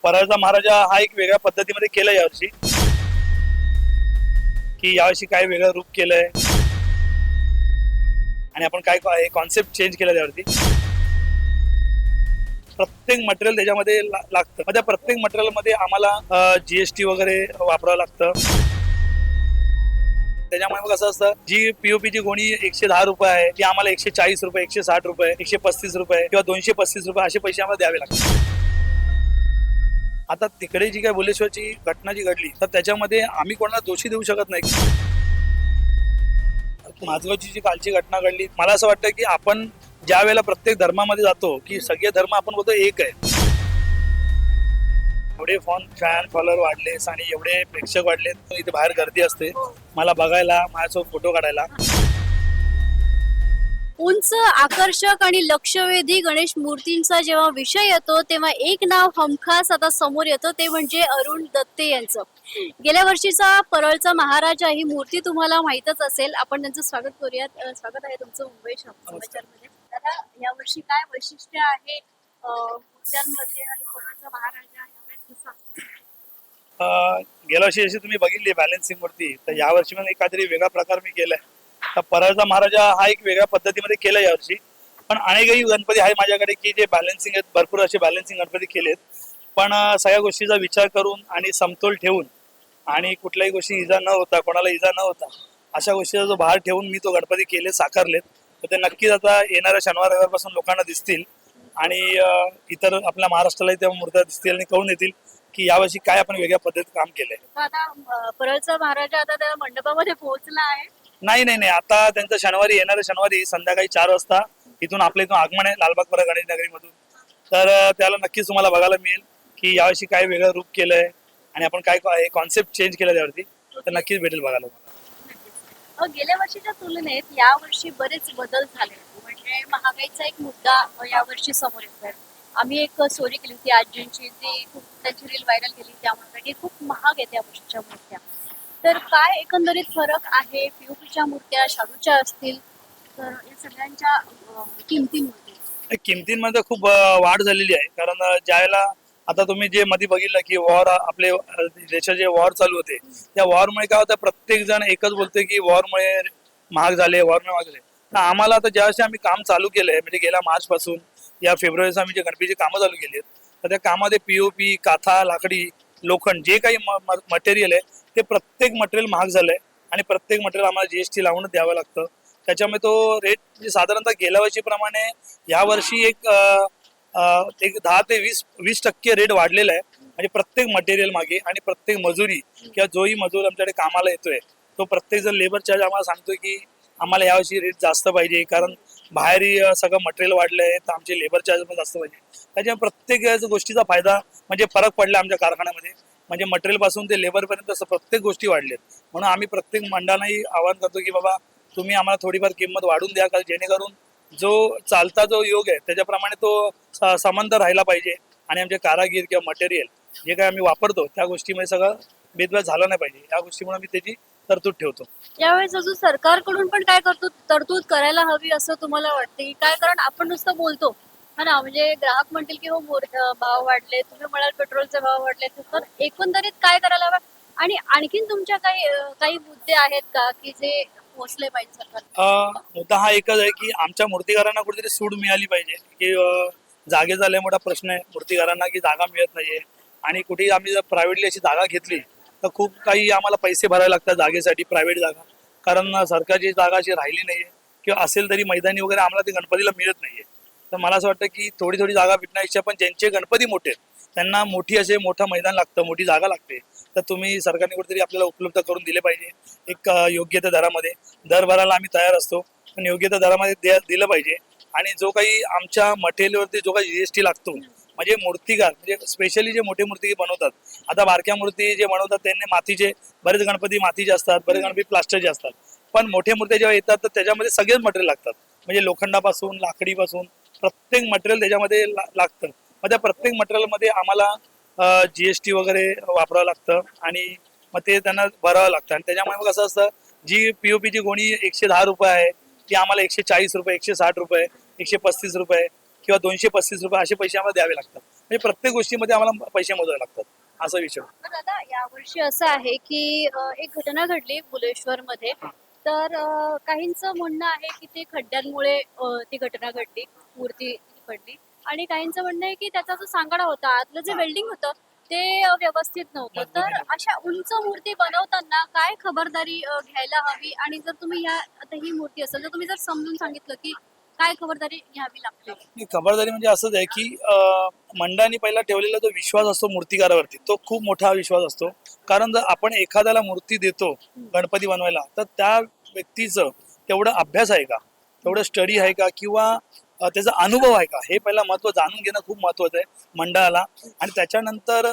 परळचा महाराजा हा एक वेगळ्या पद्धतीमध्ये केला यावर्षी, की यावर्षी काय वेगळं रूप केलंय आणि आपण काय कॉन्सेप्ट चेंज केला त्यावरती. प्रत्येक मटेरियल त्याच्यामध्ये लागतं. मग त्या प्रत्येक मटेरियल मध्ये आम्हाला जीएसटी वगैरे वापरावं लागतं. त्याच्यामुळे मग असं असतं, जी पीओपीची गोणी 110 रुपये आहे ती आम्हाला 140 रुपये, 160 रुपये, 135 रुपये किंवा 235 रुपये असे पैसे आम्हाला द्यावे लागतात. आता तिकडे जी काय भुलेश्वरची घटना जी घडली तर त्याच्यामध्ये आम्ही कोणाला दोषी देऊ शकत नाही. माझगावची जी कालची घटना घडली, मला असं वाटतं की आपण ज्या वेळेला प्रत्येक धर्मामध्ये जातो की सगळे धर्म आपण बोलतो एक आहे. एवढे फॅन फॉलोअर वाढले आणि एवढे प्रेक्षक वाढले, इथे बाहेर गर्दी असते मला बघायला, माझ्यासोबत फोटो काढायला. उंच, आकर्षक आणि लक्षवेधी गणेश मूर्तींचा जेव्हा विषय येतो तेव्हा एक नाव हमखास आता समोर येतं, ते म्हणजे अरुण दत्ते यांचं. गेल्या वर्षीचा परळचा महाराजा ही मूर्ती तुम्हाला माहीतच असेल. आपण त्यांचं स्वागत करूयात. स्वागत आहे तुमचं मुंबई समाचारमध्ये. दादा, या वर्षी काय वैशिष्ट्य आहे मूर्त्यांमध्ये आणि परळचा महाराजा यावेळेस कसा? गेल्या वर्षी जशी तुम्ही बघितली बॅलन्सिंग मूर्ती, तर यावर्षी मग काहीतरी वेगळा प्रकार मी केलाय. तर परळचा महाराजा हा एक वेगळ्या पद्धतीमध्ये केला यावर्षी. पण अनेकही गणपती आहे माझ्याकडे की जे बॅलन्सिंग आहेत, भरपूर असे बॅलन्सिंग गणपती केलेत. पण सगळ्या गोष्टीचा विचार करून आणि समतोल ठेवून आणि कुठल्याही गोष्टी इजा न होता, कोणाला इजा न होता, अशा गोष्टीचा जो भार ठेवून मी तो गणपती केले, साकारलेत. तर ते नक्कीच आता येणाऱ्या शनिवार रविवारपासून लोकांना दिसतील आणि इतर आपल्या महाराष्ट्रालाही त्या मूर्त्या दिसतील आणि कळून येतील की यावर्षी काय आपण वेगळ्या पद्धतीत काम केलंय. आता परळचा महाराजा आता त्या मंडपामध्ये पोहोचला आहे. नाही, आता त्यांचं येणाऱ्या शनिवारी संध्याकाळी 4 वाजता इथून आगमन आहे लालबाग गणेश नगरीमधून. तर त्याला नक्कीच तुम्हाला बघायला मिळेल की यावर्षी काय वेगळं रूप केलंय आणि आपण काय कॉन्सेप्ट चेंज केला त्यावरती. तर नक्कीच भेटेल बघायला मला. गेल्या वर्षीच्या तुलनेत यावर्षी बरेच बदल झाले. म्हणजे महागाईचा एक मुद्दा यावर्षी समोर येतोय. आम्ही एक स्टोरी केली होती आजींची, ती खूप त्याची रील व्हायरल केली, त्यामुळे खूप महाग येते या वर्षीच्या मूर्त्या. तर काय एकंदरीत फरक आहे? पीओपीच्या मूर्त्या शाडूच्या असतील तर या सगळ्यांच्या किमतींमध्ये? किमतींमध्ये खूप वाढ झालेली आहे. कारण ज्यावेळेला आता तुम्ही जे मध्ये बघितलं की वॉर, आपले देशाचे वॉर चालू होते, त्या वॉरमुळे काय होतं, प्रत्येक जण एकच बोलते की वॉरमुळे महाग झाले, वॉरमुळे महाग झाले. तर आम्हाला आता ज्यावेळेस आम्ही काम चालू केलंय, म्हणजे गेल्या मार्च पासून या फेब्रुवारीपासून आम्ही जे गणपतीची कामं चालू केली आहेत, तर त्या कामामध्ये पीओपी, काथा, लाकडी, लोखंड जे काही मटेरियल आहे ते प्रत्येक मटेरियल महाग झालंय आणि प्रत्येक मटेरियल आम्हाला जीएसटी लावूनच द्यावं लागतं. त्याच्यामुळे तो रेट म्हणजे साधारणतः गेल्या वर्षीप्रमाणे यावर्षी एक 10 ते 20% रेट वाढलेला आहे. म्हणजे प्रत्येक मटेरियल मागे आणि प्रत्येक मजुरी किंवा जोही मजूर आमच्याकडे कामाला येतोय तो प्रत्येक जण लेबर चार्ज आम्हाला सांगतोय की आम्हाला यावर्षी रेट जास्त पाहिजे, कारण बाहेर सगळं मटेरियल वाढलंय तर आमचे लेबर चार्ज पण जास्त पाहिजे. त्याच्यामुळे प्रत्येक गोष्टीचा फायदा म्हणजे फरक पडला आमच्या कारखान्यामध्ये. म्हणजे मटेरियल पासून ते लेबर पर्यंत प्रत्येक गोष्टी वाढल्यात. म्हणून आम्ही प्रत्येक मंडळांनाही आवाहन करतो की बाबा तुम्ही आम्हाला थोडीफार किंमत वाढून द्या, कारण जेणेकरून जो चालता जो योग आहे त्याच्याप्रमाणे तो संबंध राहिला पाहिजे आणि आमचे कारागीर किंवा मटेरियल जे काही आम्ही वापरतो त्या गोष्टीमध्ये सगळं भेदभाव झाला नाही पाहिजे. या गोष्टीमुळे मी त्याची तरतूद ठेवतो. यावेळेस अजून सरकारकडून पण काय तरतूद करायला हवी असं तुम्हाला वाटते काय? कारण आपण नुसतं बोलतो हा ना, म्हणजे ग्राहक म्हणतील की हो भाव वाढले, तुम्ही म्हणाल पेट्रोलचे भाव वाढले, तर एकंदरीत काय करायला हवं? आणि आणखीन तुमच्या काही मुद्दे आहेत का की जे पोहोचले पाहिजे सरकार? मुद्दा हा एकच आहे की आमच्या मूर्तिकारांना कुठेतरी सूड मिळाली पाहिजे. की जागेचा लय मोठा प्रश्न आहे मूर्तिकारांना की जागा मिळत नाहीये. आणि कुठेही आम्ही जर प्रायव्हेटली अशी जागा घेतली तर खूप काही आम्हाला पैसे भरावे लागतात जागेसाठी, प्रायव्हेट जागा. कारण सरकारची जागा अशी राहिली नाहीये किंवा असेल तरी मैदानी वगैरे आम्हाला ती गणपतीला मिळत नाहीये. तर मला असं वाटतं की थोडी थोडी जागा भेटण्यापेक्षा पण ज्यांचे गणपती मोठे त्यांना मोठं मैदान लागतं, मोठी जागा लागते, तर तुम्ही सरकारने कुठेतरी आपल्याला उपलब्ध करून दिले पाहिजे. एक योग्य त्या दरामध्ये दर भरायला आम्ही तयार असतो, पण योग्य त्या दरामध्ये दिलं पाहिजे. आणि जो काही आमच्या मटेरियलवरती जो काही जीएसटी लागतो, म्हणजे मूर्तिकार म्हणजे स्पेशली जे मोठे मूर्ती बनवतात, आता बारक्या मूर्ती जे बनवतात त्यांनी मातीचे, बरेच गणपती मातीचे असतात, बरेच गणपती प्लास्टरचे असतात. पण मोठे मूर्ती जेव्हा येतात तर त्याच्यामध्ये सगळेच मटेरियल लागतात. म्हणजे लोखंडापासून लाकडीपासून प्रत्येक मटेरियल त्याच्यामध्ये लागतं. मग त्या प्रत्येक मटेरियलमध्ये आम्हाला जीएसटी वगैरे वापरावं लागतं आणि मग ते त्यांना भरावं लागतं. आणि त्याच्यामुळे मग असं असतं, जी पीओपीची गोणी 110 रुपये आहे ती आम्हाला 140 रुपये, 160 रुपये, 135 रुपये किंवा 235 रुपये असे पैसे आम्हाला द्यावे लागतात. म्हणजे प्रत्येक गोष्टीमध्ये आम्हाला पैसे मोजावे लागतात असा विषय. तर दादा यावर्षी असं आहे की एक घटना घडली बुलेश्वर मध्ये. तर काहींचं म्हणणं आहे की ते खड्ड्यांमुळे ती घटना घडली, मूर्ती पडली. आणि काहींचं म्हणणं आहे की त्याचा जो सांगाडा होता, आतलं जे वेल्डिंग होतं ते व्यवस्थित नव्हतं. तर अशा उंच मूर्ती बनवताना काय खबरदारी घ्यायला हवी? आणि जर तुम्ही आता ही मूर्ती असेल तर तुम्ही जर समजून सांगितलं की काय खबरदारी घ्यावी लागते? ही खबरदारी म्हणजे असंच आहे की मंडळाने पहिला ठेवलेला जो विश्वास असतो मूर्तिकारावरती तो खूप मोठा विश्वास असतो. कारण जर आपण एखाद्याला मूर्ती देतो गणपती बनवायला तर त्या व्यक्तीचं तेवढं अभ्यास आहे का, तेवढं स्टडी आहे का, किंवा त्याचा अनुभव आहे का, हे पहिला महत्व जाणून घेणं खूप महत्वाचं आहे मंडळाला. आणि त्याच्यानंतर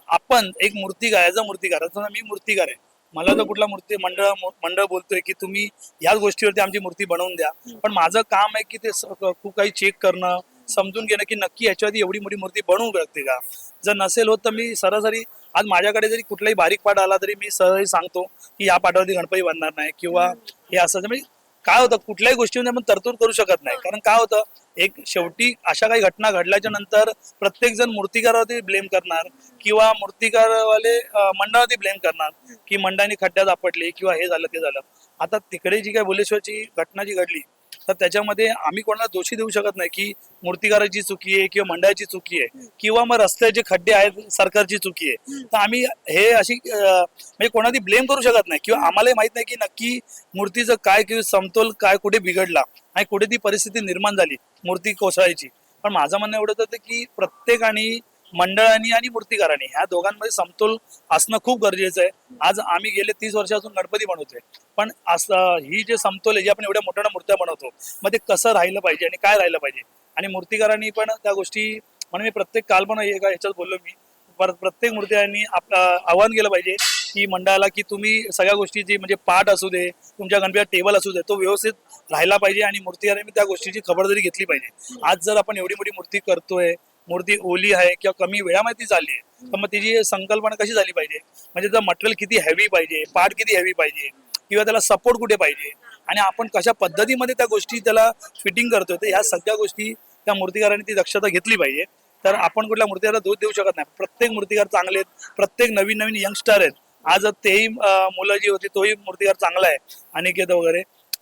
आपण एक मूर्तिकार ॲज अ मूर्तिकार, आता मी मूर्तिकार आहे, मला जर कुठला मूर्ती मंडळ बोलतोय की तुम्ही ह्याच गोष्टीवरती आमची मूर्ती बनवून द्या, पण माझं काम आहे की ते खूप काही चेक करणं, समजून घेणं की नक्की याच्यावरती एवढी मोठी मूर्ती बनवू शकते का. जर नसेल होत तर मी सरासरी आज माझ्याकडे जरी कुठलाही बारीक पाठ आला तरी मी सहज सांगतो की या पाठावरती गणपती बनणार नाही, किंवा हे असं म्हणजे काय होतं कुठल्याही गोष्टीमध्ये आपण तरतूद करू शकत नाही. कारण काय होतं एक शेवटी अशा काही घटना घडल्याच्या नंतर प्रत्येक जण मूर्तिकारावरती ब्लेम करणार, किंवा मूर्तिकारवाले मंडळावरती ब्लेम करणार की मंडळाने खड्ड्यात आपटले किंवा हे झालं ते झालं. आता तिकडे जी काय भुलेश्वरची घटना जी घडली तर त्याच्यामध्ये आम्ही कोणाला दोषी देऊ शकत नाही की मूर्तिकाराची चुकी आहे किंवा मंडळाची चुकी आहे, किंवा मग रस्त्याचे खड्डे आहेत सरकारची चुकी आहे. तर आम्ही हे अशी म्हणजे कोणाला ब्लेम करू शकत नाही, किंवा आम्हालाही माहित नाही की नक्की मूर्तीचं काय किंवा समतोल काय कुठे बिघडला आणि कुठे ती परिस्थिती निर्माण झाली मूर्ती कोसळायची. पण माझं म्हणणं एवढंच होतं की प्रत्येकाने मंडळांनी आणि मूर्तिकारांनी ह्या दोघांमध्ये समतोल असणं खूप गरजेचं आहे. आज आम्ही गेले 30 वर्षापासून गणपती बनवतोय, पण असं ही जे समतोल आहे जे आपण एवढ्या मोठ्या मूर्त्या बनवतो मग ते कसं राहिलं पाहिजे आणि काय राहिलं पाहिजे. आणि मूर्तिकारांनी पण त्या गोष्टी, म्हणून मी प्रत्येक काल पण एका ह्याच्यात बोललो मी, प्रत्येक मूर्त्यांनी आपलं आवाहन केलं पाहिजे की मंडळाला की तुम्ही सगळ्या गोष्टीची म्हणजे पाठ असू दे, तुमच्या गणपतीचा टेबल असू दे, तो व्यवस्थित राहिला पाहिजे आणि मूर्तिकारांनी त्या गोष्टीची खबरदारी घेतली पाहिजे. आज जर आपण एवढी मोठी मूर्ती करतोय, मूर्ती ओली आहे किंवा कमी वेळामध्ये झाली आहे, तर मग तिची संकल्पना कशी झाली पाहिजे, म्हणजे जर मटेरियल किती हेवी पाहिजे, पार्ट किती हेवी पाहिजे, किंवा त्याला सपोर्ट कुठे पाहिजे, आणि आपण कशा पद्धतीमध्ये त्या गोष्टी त्याला फिटिंग करतोय, तर ह्या सगळ्या गोष्टी त्या मूर्तिकारांनी ती दक्षता घेतली पाहिजे. तर आपण कुठल्या मूर्तिकाराला दोष देऊ शकत नाही. प्रत्येक मूर्तिकार चांगले आहेत, प्रत्येक नवीन नवीन यंगस्टर आहेत. आज तेही मुलं जी होती तोही मूर्तिकार चांगला आहे अनिकेत वगैरे,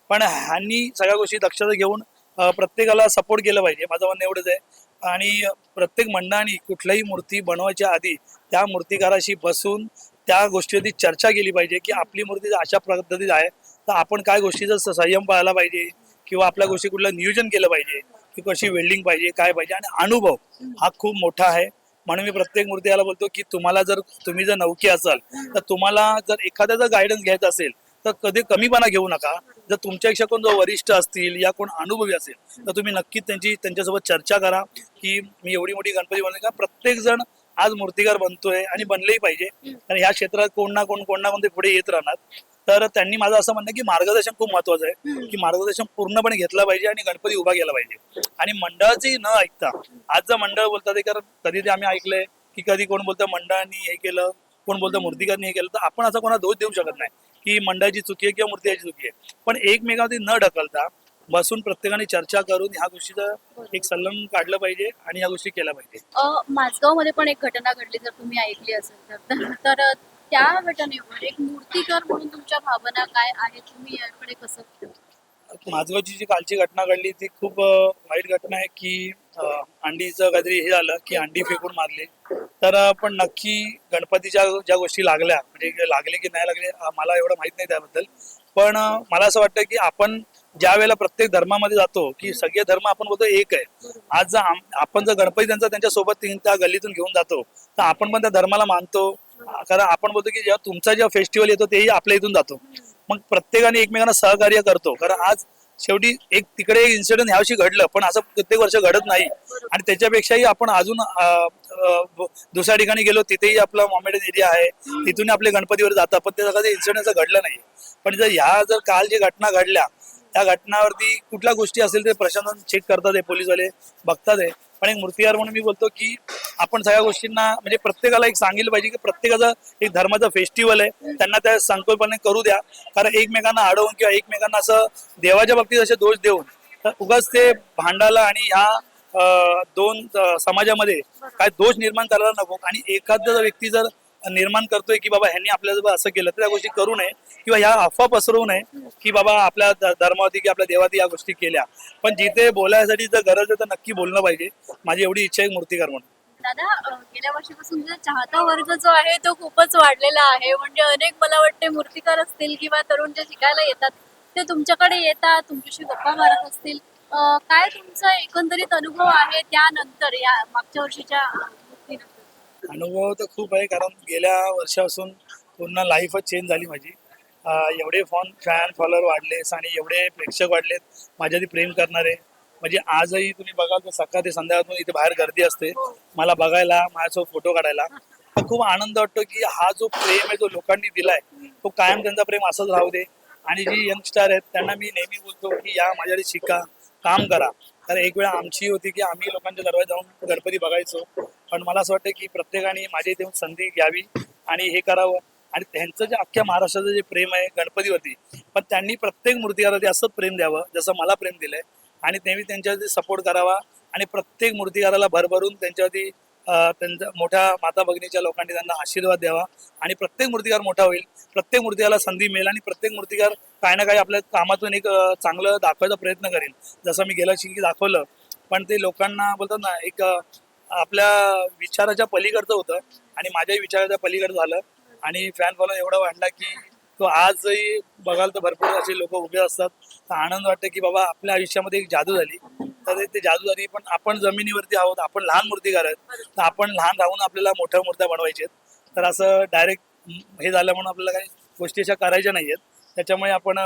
पण ह्यांनी सगळ्या गोष्टी दक्षता घेऊन प्रत्येकाला सपोर्ट केलं पाहिजे, माझं म्हणणं एवढंच आहे. आणि प्रत्येक मंडळाने कुठल्याही मूर्ती बनवायच्या आधी त्या मूर्तिकाराशी बसून त्या गोष्टीवरती चर्चा केली पाहिजे की आपली मूर्ती जर अशा पद्धतीत आहे तर आपण काय गोष्टीचा संयम पाळायला पाहिजे, किंवा आपल्या गोष्टी कुठलं नियोजन केलं पाहिजे, की कशी वेल्डिंग पाहिजे, काय पाहिजे. आणि अनुभव हा खूप मोठा आहे. म्हणून मी प्रत्येक मूर्तीला बोलतो की तुम्ही जर नौकी असाल तर तुम्हाला जर एखाद्याचा गायडन्स घ्यायचा असेल तर कधी कमीपणा घेऊ नका. जर तुमच्यापेक्षा कोण जो वरिष्ठ असतील या कोण अनुभवी असेल तर तुम्ही नक्कीच त्यांच्यासोबत चर्चा करा की मी एवढी मोठी गणपती बनवली का. प्रत्येक जण आज मूर्तिकार बनतोय आणि बनलेही पाहिजे, आणि ह्या क्षेत्रात कोण ना कोण पुढे येत राहणार. तर त्यांनी माझं असं म्हणणं की मार्गदर्शन खूप महत्वाचं आहे, की मार्गदर्शन पूर्णपणे घेतलं पाहिजे आणि गणपती उभा केला पाहिजे. आणि मंडळाचंही न ऐकता आज जर मंडळ बोलतात, कारण कधी ते आम्ही ऐकलंय की कधी कोण बोलतं मंडळांनी हे केलं, कोण बोलतं मूर्तिकारांनी हे केलं, तर आपण असं कोणा दोष देऊ शकत नाही की मंडळाची चुकी आहे किंवा मूर्तिकाची चुकी आहे. पण एकमेकांवरती न ढकलता बसून प्रत्येकाने चर्चा करून ह्या गोष्टीचं एक संलग्न काढलं पाहिजे आणि ह्या गोष्टी केल्या पाहिजे. माझगाव मध्ये पण एक घटना घडली, जर तुम्ही ऐकली असेल तर त्या घटनेवर एक मूर्तिकार म्हणून तुमच्या भावना काय आहेत, तुम्ही याकडे कसं? माझगावची जी कालची घटना घडली ती खूप वाईट घटना आहे की अंडीचं काहीतरी हे झालं की अंडी फेकून मारले. तर पण नक्की गणपतीच्या ज्या गोष्टी लागल्या, म्हणजे लागले की नाही लागले मला एवढं माहित नाही त्याबद्दल. पण मला असं वाटतं की आपण ज्या वेळेला प्रत्येक धर्मामध्ये जातो की सगळे धर्म आपण बोलतो एक आहे. आज जर आपण जर गणपती त्यांच्या सोबत त्या गल्लीतून घेऊन जातो तर आपण पण त्या धर्माला मानतो. कारण आपण बोलतो की जेव्हा तुमचा जेव्हा फेस्टिवल येतो तेही आपल्या इथून जातो. मग प्रत्येकाने एकमेकांना सहकार्य करतो. कारण आज शेवटी एक तिकडे एक इन्सिडेंट ह्यावर्षी घडलं, पण असं प्रत्येक वर्ष घडत नाही. आणि त्याच्यापेक्षाही आपण अजून दुसऱ्या ठिकाणी गेलो तिथेही आपला मॉमेडियन एरिया आहे, तिथून आपले गणपतीवर जातात, पण ते सगळं इन्सिडेंट घडलं नाही. पण जर काल जे घटना घडल्या त्या घटनावरती कुठल्या गोष्टी असेल ते प्रशासन चेक करतात, पोलीसवाले बघतात आहे. पण एक मूर्तिकार म्हणून मी बोलतो की आपण सगळ्या गोष्टींना म्हणजे प्रत्येकाला एक सांगितलं पाहिजे की प्रत्येकाचा एक धर्माचा फेस्टिवल आहे, त्यांना त्या संकल्पने करू द्या. कारण एकमेकांना अडवून किंवा एकमेकांना असं देवाच्या बाबतीत असे दोष देऊन उगाच ते भांडाला आणि ह्या दोन समाजामध्ये काय दोष निर्माण करायला नको. आणि एखादा व्यक्ती जर निर्माण करतोय की बाबा ह्यांनी आपल्यासोबत असं केलं तर त्या गोष्टी करू नये किंवा ह्या अफवा पसरवू नये की बाबा आपल्या धर्मावरती की आपल्या देवाती या गोष्टी केल्या. पण जिथे बोलायसाठी जर गरज आहे तर नक्की बोलणं पाहिजे. माझी एवढी इच्छा आहे मूर्तिकार म्हणून. दादा, गेल्या वर्षीपासून जो चाहता वर्ग जो आहे तो खूपच वाढलेला आहे. म्हणजे अनेक मला वाटते मूर्तिकार असतील किंवा तरुण जे शिकायला येतात ते तुमच्याकडे येतात, तुमच्याशी गप्पा मारत असतील. काय तुमचा एकंदरीत अनुभव आहे त्यानंतर या मागच्या वर्षीच्या मूर्तीनंतर? अनुभव तर खूप आहे, कारण गेल्या वर्षापासून पूर्ण लाईफच चेंज झाली माझी. एवढे फॅन फॉलोअर वाढलेस आणि एवढे प्रेक्षक वाढलेत माझ्यावरती प्रेम करणारे. म्हणजे आजही तुम्ही बघाल तर सकाळ ते संध्याकाळपासून इथे बाहेर गर्दी असते मला बघायला, माझ्यासोबत फोटो काढायला. तर खूप आनंद वाटतो की हा जो प्रेम आहे जो लोकांनी दिलाय तो कायम त्यांचा प्रेम असंच राहू दे. आणि जी यंगस्टर आहेत त्यांना मी नेहमी बोलतो की या माझ्याकडे शिका, काम करा. तर एक वेळा आमची होती की आम्ही लोकांच्या दरवाजा जाऊन गणपती बघायचो, पण मला असं वाटतं की प्रत्येकाने माझ्या इथे येऊन संधी घ्यावी आणि हे करावं. आणि त्यांचं जे अख्ख्या महाराष्ट्राचं जे प्रेम आहे गणपतीवरती, पण त्यांनी प्रत्येक मूर्तिकारावरती असंच प्रेम द्यावं जसं मला प्रेम दिलंय. आणि नेहमी त्यांच्यावरती सपोर्ट करावा आणि प्रत्येक मूर्तिकाराला भरभरून त्यांच्यावरती त्यांच्या मोठ्या माता भगिनीच्या लोकांनी त्यांना आशीर्वाद द्यावा. आणि प्रत्येक मूर्तिकार मोठा होईल, प्रत्येक मूर्तिकाराला संधी मिळेल आणि प्रत्येक मूर्तिकार काही ना काही आपल्या कामातून एक चांगलं दाखवायचा प्रयत्न करेल. जसं मी गेल्या वर्षी दाखवलं, पण ते लोकांना बोलतात ना एक आपल्या विचाराच्या पलीकडचं होतं आणि माझ्याही विचाराच्या पलीकडचं झालं. आणि फॅन फॉलोअर एवढा वाढला की तो आजही बघाल तर भरपूर असे लोक उभे असतात. तर आनंद वाटतं की बाबा आपल्या आयुष्यामध्ये एक जादू झाली. तर ते जादू झाली, पण आपण जमिनीवरती आहोत, आपण लहान मूर्तिकार आहेत. तर आपण लहान राहून आपल्याला मोठ्या मूर्त्या बनवायच्या आहेत. तर असं डायरेक्ट हे झालं म्हणून आपल्याला काही गोष्टी अशा करायच्या नाही आहेत. त्याच्यामुळे आपण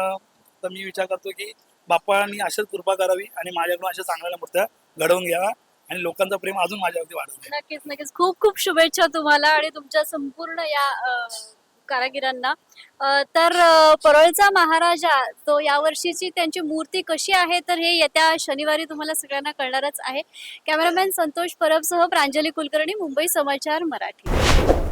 तर मी विचार करतो की बाप्पांनी अशाच कृपा करावी आणि माझ्याकडून अशा चांगल्या मूर्त्या घडवून घ्यावा आणि लोकांचं प्रेम अजून माझ्यावरती वाढवून. नक्कीच नक्कीच, खूप खूप शुभेच्छा तुम्हाला आणि तुमच्या संपूर्ण या कारागिरांना. तर परळचा महाराजा तो यावर्षीची त्यांची मूर्ती कशी आहे तर हे येत्या शनिवारी तुम्हाला सगळ्यांना कळणारच आहे. कॅमेरामॅन संतोष परबसह प्रांजली कुलकर्णी, मुंबई समाचार मराठी.